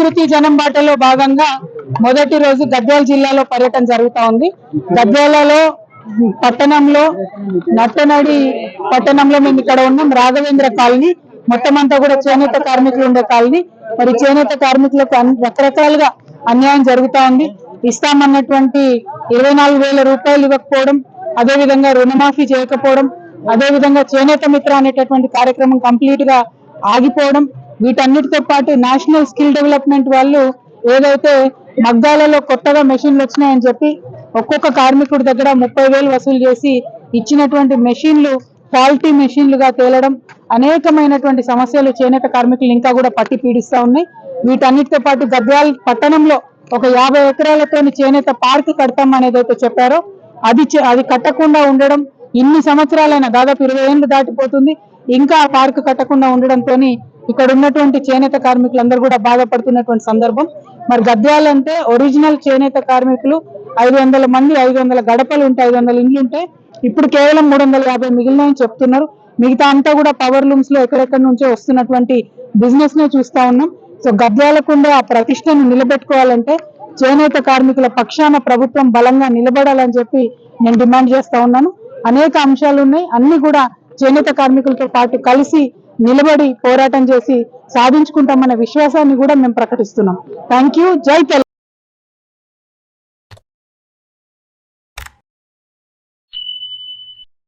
అభివృద్ధి జనం బాటలో భాగంగా మొదటి రోజు గద్వాల జిల్లాలో పర్యటన జరుగుతా ఉంది. గద్వాలలో పట్టణంలో నట్టనడి పట్టణంలో మేము ఇక్కడ ఉన్నాం. రాఘవేంద్ర కాలనీ మొత్తం అంతా కూడా చేనేత కార్మికులు ఉండే కాలనీ. మరి చేనేత కార్మికులకు రకరకాలుగా అన్యాయం జరుగుతా ఉంది. ఇస్తామన్నటువంటి 24,000 రూపాయలు ఇవ్వకపోవడం, అదేవిధంగా రుణమాఫీ చేయకపోవడం, అదేవిధంగా చేనేత మిత్ర అనేటటువంటి కార్యక్రమం కంప్లీట్ గా ఆగిపోవడం, వీటన్నిటితో పాటు నేషనల్ స్కిల్ డెవలప్మెంట్ వాళ్ళు ఏదైతే మగ్గాలలో కొత్తగా మెషిన్లు వచ్చినాయని చెప్పి ఒక్కొక్క కార్మికుడి దగ్గర 30,000 వసూలు చేసి ఇచ్చినటువంటి మెషిన్లు క్వాలిటీ మెషిన్లుగా తేలడం, అనేకమైనటువంటి సమస్యలు చేనేత కార్మికులు ఇంకా కూడా పట్టి పీడిస్తా ఉన్నాయి. వీటన్నిటితో పాటు గద్వాల్ పట్టణంలో ఒక 50 ఎకరాలతో చేనేత పార్క్ కడతాం అనేది అయితే చెప్పారో అది కట్టకుండా ఉండడం, ఇన్ని సంవత్సరాలైన దాదాపు 20 ఏళ్ళు దాటిపోతుంది, ఇంకా ఆ పార్క్ కట్టకుండా ఉండడంతో ఇక్కడ ఉన్నటువంటి చేనేత కార్మికులందరూ కూడా బాధపడుతున్నటువంటి సందర్భం. మరి గద్వాల్ అంటే ఒరిజినల్ చేనేత కార్మికులు 500 మంది, 500 గడపలు ఉంటాయి, 500 ఇండ్లు ఉంటాయి. ఇప్పుడు కేవలం 350 మిగిలినాయని చెప్తున్నారు. మిగతా అంతా కూడా పవర్ లూమ్స్ లో ఎక్కడెక్కడి నుంచో వస్తున్నటువంటి బిజినెస్ నే చూస్తా ఉన్నాం. సో గద్వాలకుండా ఆ ప్రతిష్టను నిలబెట్టుకోవాలంటే చేనేత కార్మికుల పక్షాన ప్రభుత్వం బలంగా నిలబడాలని చెప్పి నేను డిమాండ్ చేస్తా ఉన్నాను. అనేక అంశాలు ఉన్నాయి, అన్ని కూడా చేనేత కార్మికులతో పాటు కలిసి నిలబడి పోరాటం చేసి సాధించుకుంటామన్న విశ్వాసాన్ని కూడా మేము ప్రకటిస్తున్నాం. Thank you. జై తెలంగాణ.